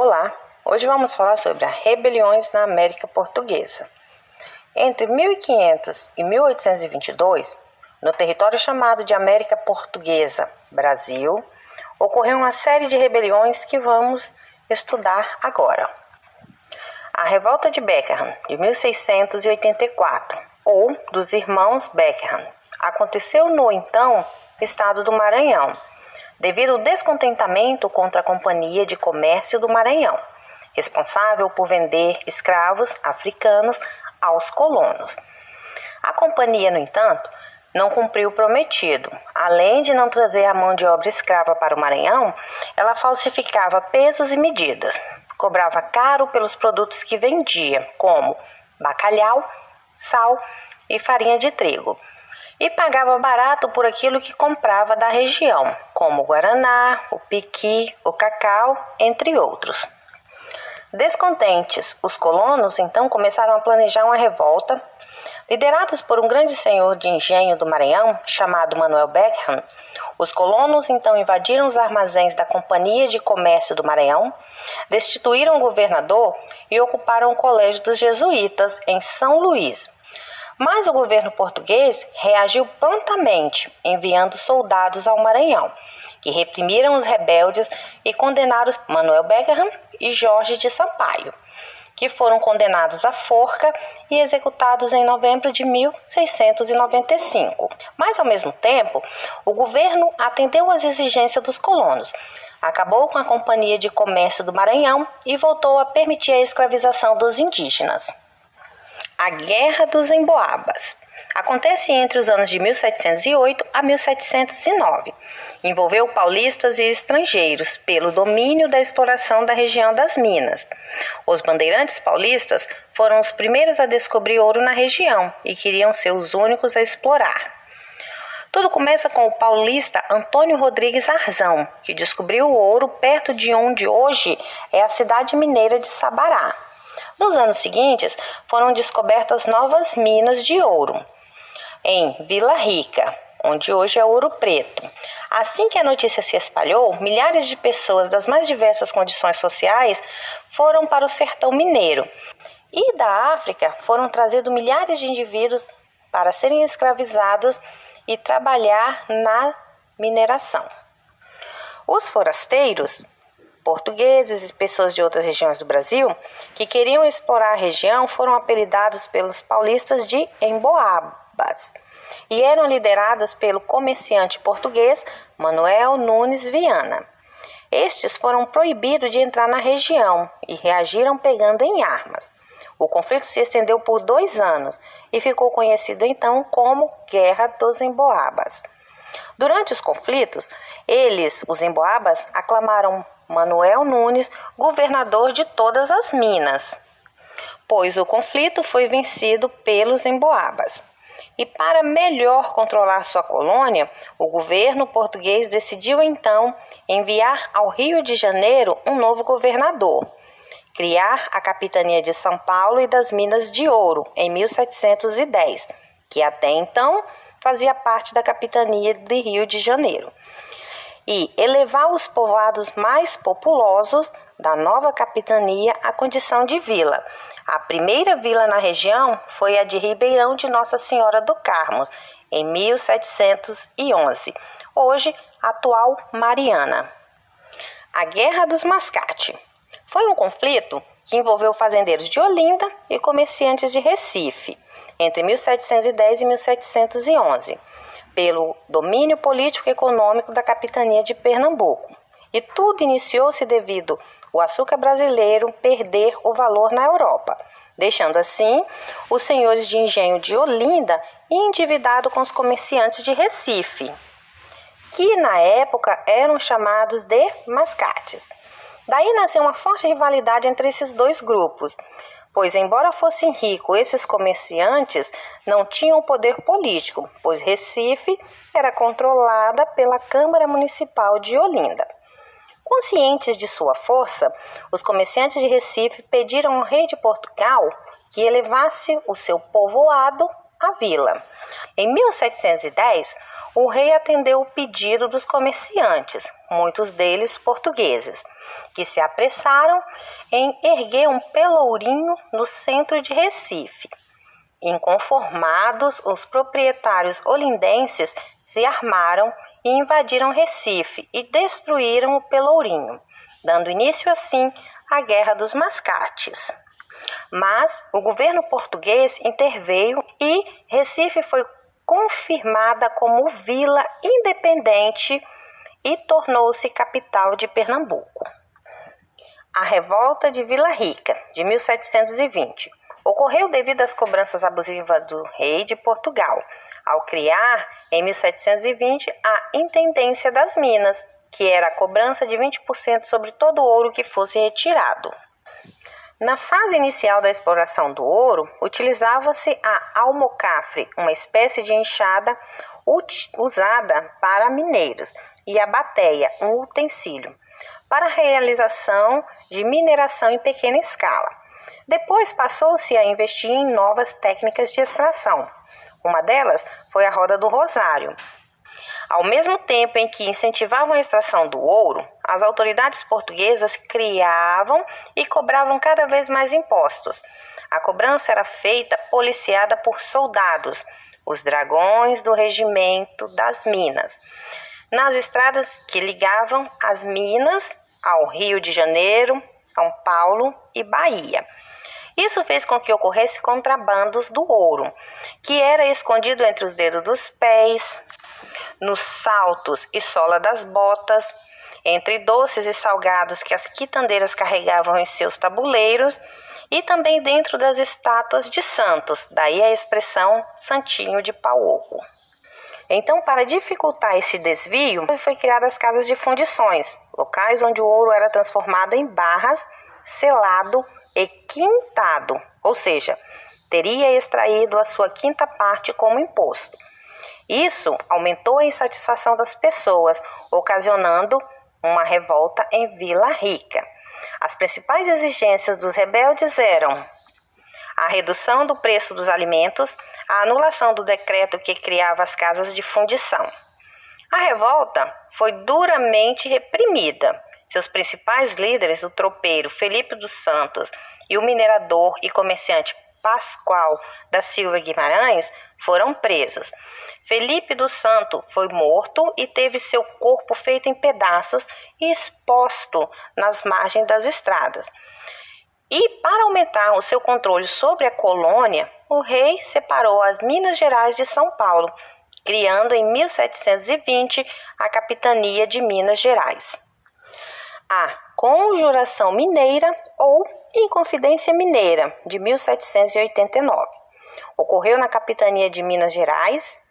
Olá, hoje vamos falar sobre as rebeliões na América Portuguesa. Entre 1500 e 1822, no território chamado de América Portuguesa, Brasil, ocorreu uma série de rebeliões que vamos estudar agora. A Revolta de Beckenham, de 1684, ou dos Irmãos Beckenham, aconteceu no então estado do Maranhão, devido ao descontentamento contra a Companhia de Comércio do Maranhão, responsável por vender escravos africanos aos colonos. A companhia, no entanto, não cumpriu o prometido. Além de não trazer a mão de obra escrava para o Maranhão, ela falsificava pesos e medidas, cobrava caro pelos produtos que vendia, como bacalhau, sal e farinha de trigo, e pagava barato por aquilo que comprava da região, como o guaraná, o piqui, o cacau, entre outros. Descontentes, os colonos então começaram a planejar uma revolta. Liderados por um grande senhor de engenho do Maranhão, chamado Manuel Beckenham, os colonos então invadiram os armazéns da Companhia de Comércio do Maranhão, destituíram o governador e ocuparam o Colégio dos Jesuítas, em São Luís. Mas o governo português reagiu prontamente, enviando soldados ao Maranhão, que reprimiram os rebeldes e condenaram Manuel Beckenham e Jorge de Sampaio, que foram condenados à forca e executados em novembro de 1695. Mas, ao mesmo tempo, o governo atendeu às exigências dos colonos, acabou com a Companhia de Comércio do Maranhão e voltou a permitir a escravização dos indígenas. A Guerra dos Emboabas acontece entre os anos de 1708 a 1709. Envolveu paulistas e estrangeiros pelo domínio da exploração da região das minas. Os bandeirantes paulistas foram os primeiros a descobrir ouro na região e queriam ser os únicos a explorar. Tudo começa com o paulista Antônio Rodrigues Arzão, que descobriu o ouro perto de onde hoje é a cidade mineira de Sabará. Nos anos seguintes, foram descobertas novas minas de ouro em Vila Rica, onde hoje é Ouro Preto. Assim que a notícia se espalhou, milhares de pessoas das mais diversas condições sociais foram para o sertão mineiro. E da África foram trazidos milhares de indivíduos para serem escravizados e trabalhar na mineração. Os forasteiros, portugueses e pessoas de outras regiões do Brasil que queriam explorar a região foram apelidados pelos paulistas de emboabas e eram lideradas pelo comerciante português Manuel Nunes Viana. Estes foram proibidos de entrar na região e reagiram pegando em armas. O conflito se estendeu por 2 anos e ficou conhecido então como Guerra dos Emboabas. Durante os conflitos, os emboabas, aclamaram Manuel Nunes governador de todas as minas, pois o conflito foi vencido pelos emboabas. E para melhor controlar sua colônia, o governo português decidiu então enviar ao Rio de Janeiro um novo governador, criar a Capitania de São Paulo e das Minas de Ouro em 1710, que até então fazia parte da Capitania de Rio de Janeiro, e elevar os povoados mais populosos da nova capitania à condição de vila. A primeira vila na região foi a de Ribeirão de Nossa Senhora do Carmo, em 1711, hoje atual Mariana. A Guerra dos Mascate foi um conflito que envolveu fazendeiros de Olinda e comerciantes de Recife, entre 1710 e 1711. Pelo domínio político e econômico da capitania de Pernambuco. E tudo iniciou-se devido ao açúcar brasileiro perder o valor na Europa, deixando assim os senhores de engenho de Olinda endividados com os comerciantes de Recife, que na época eram chamados de mascates. Daí nasceu uma forte rivalidade entre esses dois grupos, pois embora fossem ricos, esses comerciantes não tinham poder político, pois Recife era controlada pela Câmara Municipal de Olinda. Conscientes de sua força, os comerciantes de Recife pediram ao rei de Portugal que elevasse o seu povoado à vila. Em 1710, o rei atendeu o pedido dos comerciantes, muitos deles portugueses, que se apressaram em erguer um pelourinho no centro de Recife. Inconformados, os proprietários olindenses se armaram e invadiram Recife e destruíram o pelourinho, dando início assim à Guerra dos Mascates. Mas o governo português interveio e Recife foi confirmada como vila independente e tornou-se capital de Pernambuco. A Revolta de Vila Rica, de 1720, ocorreu devido às cobranças abusivas do rei de Portugal, ao criar, em 1720, a Intendência das Minas, que era a cobrança de 20% sobre todo o ouro que fosse retirado. Na fase inicial da exploração do ouro, utilizava-se a almocafre, uma espécie de enxada usada para mineiros, e a bateia, um utensílio, para a realização de mineração em pequena escala. Depois passou-se a investir em novas técnicas de extração. Uma delas foi a roda do rosário. Ao mesmo tempo em que incentivavam a extração do ouro, as autoridades portuguesas criavam e cobravam cada vez mais impostos. A cobrança era feita policiada por soldados, os dragões do regimento das Minas, nas estradas que ligavam as Minas ao Rio de Janeiro, São Paulo e Bahia. Isso fez com que ocorresse contrabandos do ouro, que era escondido entre os dedos dos pés, nos saltos e sola das botas, entre doces e salgados que as quitandeiras carregavam em seus tabuleiros e também dentro das estátuas de santos, daí a expressão santinho de pau oco. Então, para dificultar esse desvio, foi criadas as casas de fundições, locais onde o ouro era transformado em barras, selado e quintado, ou seja, teria extraído a sua quinta parte como imposto. Isso aumentou a insatisfação das pessoas, ocasionando uma revolta em Vila Rica. As principais exigências dos rebeldes eram a redução do preço dos alimentos, a anulação do decreto que criava as casas de fundição. A revolta foi duramente reprimida. Seus principais líderes, o tropeiro Felipe dos Santos e o minerador e comerciante Pascoal da Silva Guimarães, foram presos. Felipe dos Santos foi morto e teve seu corpo feito em pedaços e exposto nas margens das estradas. E para aumentar o seu controle sobre a colônia, o rei separou as Minas Gerais de São Paulo, criando em 1720 a Capitania de Minas Gerais. A Conjuração Mineira ou Inconfidência Mineira, de 1789. Ocorreu na Capitania de Minas Gerais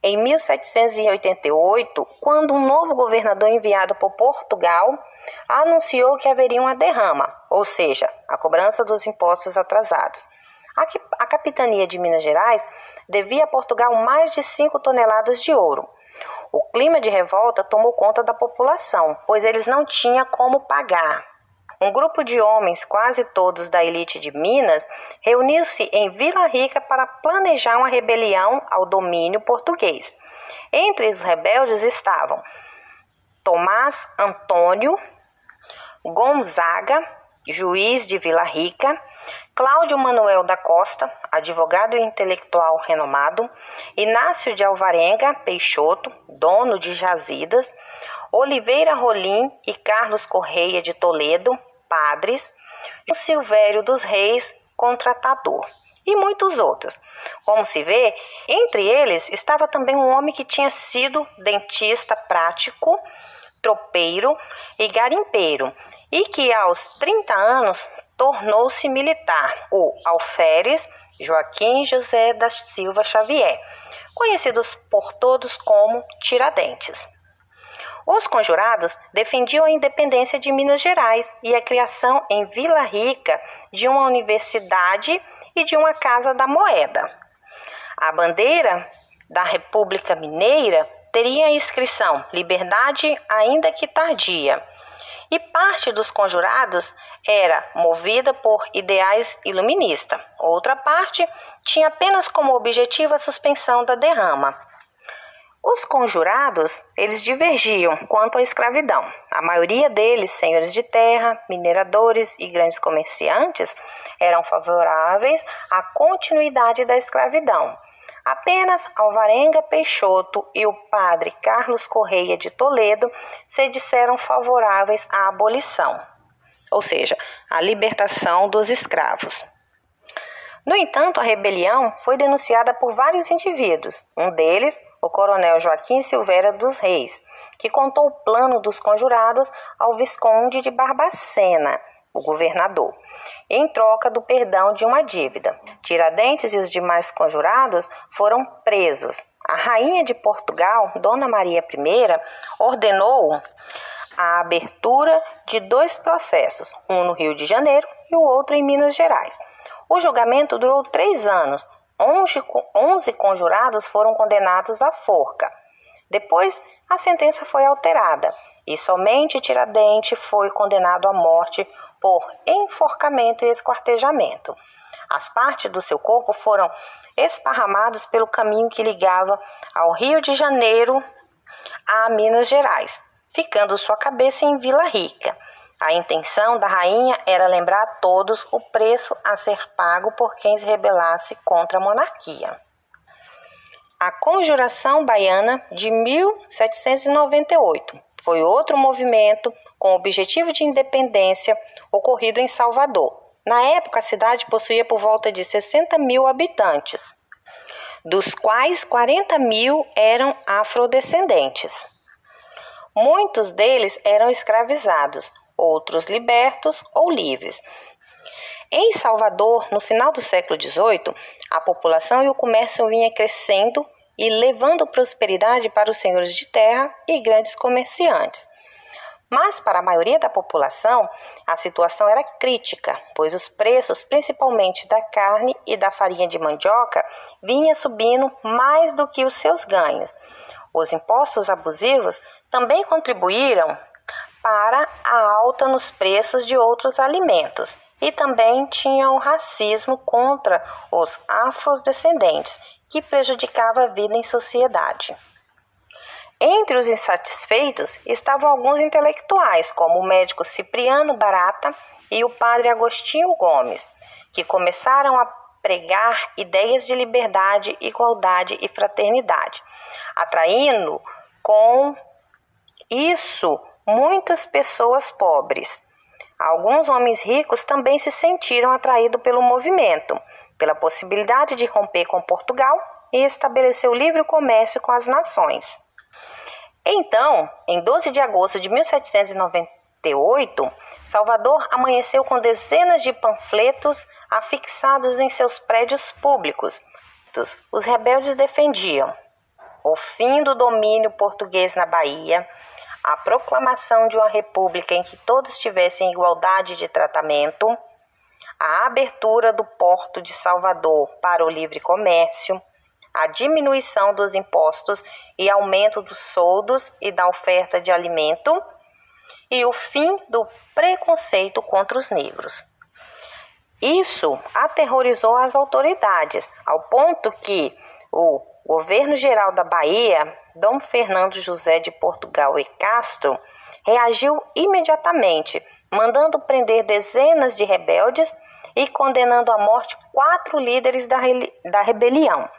em 1788, quando um novo governador enviado por Portugal anunciou que haveria uma derrama, ou seja, a cobrança dos impostos atrasados. A Capitania de Minas Gerais devia a Portugal mais de 5 toneladas de ouro. O clima de revolta tomou conta da população, pois eles não tinham como pagar. Um grupo de homens, quase todos da elite de Minas, reuniu-se em Vila Rica para planejar uma rebelião ao domínio português. Entre os rebeldes estavam Tomás Antônio Gonzaga, juiz de Vila Rica, Cláudio Manuel da Costa, advogado e intelectual renomado, Inácio de Alvarenga Peixoto, dono de jazidas, Oliveira Rolim e Carlos Correia de Toledo, padres, e o Silvério dos Reis, contratador, e muitos outros. Como se vê, entre eles estava também um homem que tinha sido dentista prático, tropeiro e garimpeiro, e que aos 30 anos tornou-se militar, o alferes Joaquim José da Silva Xavier, conhecidos por todos como Tiradentes. Os conjurados defendiam a independência de Minas Gerais e a criação em Vila Rica de uma universidade e de uma Casa da Moeda. A bandeira da República Mineira teria a inscrição Liberdade ainda que tardia, e parte dos conjurados era movida por ideais iluministas. Outra parte tinha apenas como objetivo a suspensão da derrama. Os conjurados, eles divergiam quanto à escravidão. A maioria deles, senhores de terra, mineradores e grandes comerciantes, eram favoráveis à continuidade da escravidão. Apenas Alvarenga Peixoto e o padre Carlos Correia de Toledo se disseram favoráveis à abolição, ou seja, à libertação dos escravos. No entanto, a rebelião foi denunciada por vários indivíduos. Um deles, o coronel Joaquim Silveira dos Reis, que contou o plano dos conjurados ao Visconde de Barbacena, o governador, em troca do perdão de uma dívida. Tiradentes e os demais conjurados foram presos. A rainha de Portugal, Dona Maria I, ordenou a abertura de 2 processos, um no Rio de Janeiro e o outro em Minas Gerais. O julgamento durou 3 anos. 11 conjurados foram condenados à forca. Depois, a sentença foi alterada e somente Tiradentes foi condenado à morte por enforcamento e esquartejamento. As partes do seu corpo foram esparramadas pelo caminho que ligava ao Rio de Janeiro a Minas Gerais, ficando sua cabeça em Vila Rica. A intenção da rainha era lembrar a todos o preço a ser pago por quem se rebelasse contra a monarquia. A Conjuração Baiana de 1798 foi outro movimento com objetivo de independência ocorrido em Salvador. Na época, a cidade possuía por volta de 60 mil habitantes, dos quais 40 mil eram afrodescendentes. Muitos deles eram escravizados, outros libertos ou livres. Em Salvador, no final do século XVIII, a população e o comércio vinha crescendo e levando prosperidade para os senhores de terra e grandes comerciantes. Mas, para a maioria da população, a situação era crítica, pois os preços, principalmente da carne e da farinha de mandioca, vinham subindo mais do que os seus ganhos. Os impostos abusivos também contribuíram para a alta nos preços de outros alimentos e também tinha o racismo contra os afrodescendentes, que prejudicava a vida em sociedade. Entre os insatisfeitos estavam alguns intelectuais, como o médico Cipriano Barata e o padre Agostinho Gomes, que começaram a pregar ideias de liberdade, igualdade e fraternidade, atraindo com isso muitas pessoas pobres. Alguns homens ricos também se sentiram atraídos pelo movimento, pela possibilidade de romper com Portugal e estabelecer o livre comércio com as nações. Então, em 12 de agosto de 1798, Salvador amanheceu com dezenas de panfletos afixados em seus prédios públicos. Os rebeldes defendiam o fim do domínio português na Bahia, a proclamação de uma república em que todos tivessem igualdade de tratamento, a abertura do porto de Salvador para o livre comércio, a diminuição dos impostos e aumento dos soldos e da oferta de alimento e o fim do preconceito contra os negros. Isso aterrorizou as autoridades, ao ponto que o governo-geral da Bahia, Dom Fernando José de Portugal e Castro, reagiu imediatamente, mandando prender dezenas de rebeldes e condenando à morte 4 líderes da rebelião,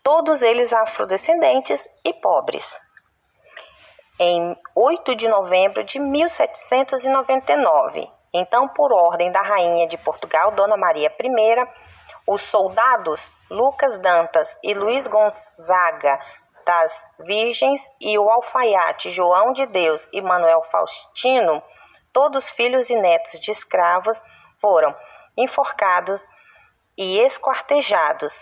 todos eles afrodescendentes e pobres. Em 8 de novembro de 1799, então por ordem da rainha de Portugal, Dona Maria I, os soldados Lucas Dantas e Luiz Gonzaga das Virgens e o alfaiate João de Deus e Manuel Faustino, todos filhos e netos de escravos, foram enforcados e esquartejados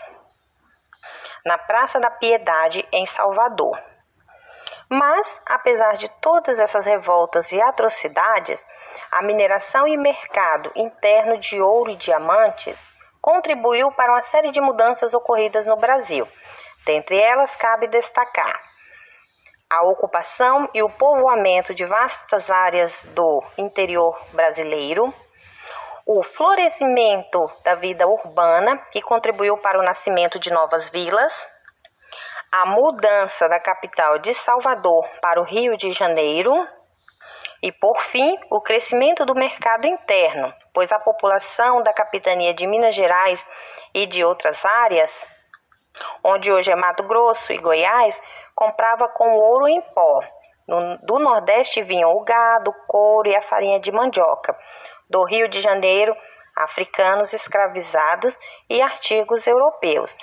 na Praça da Piedade, em Salvador. Mas, apesar de todas essas revoltas e atrocidades, a mineração e mercado interno de ouro e diamantes contribuiu para uma série de mudanças ocorridas no Brasil. Dentre elas, cabe destacar a ocupação e o povoamento de vastas áreas do interior brasileiro, o florescimento da vida urbana, que contribuiu para o nascimento de novas vilas, a mudança da capital de Salvador para o Rio de Janeiro e, por fim, o crescimento do mercado interno, pois a população da capitania de Minas Gerais e de outras áreas, onde hoje é Mato Grosso e Goiás, comprava com ouro em pó. Do Nordeste vinham o gado, o couro e a farinha de mandioca. Do Rio de Janeiro, africanos escravizados e artigos europeus.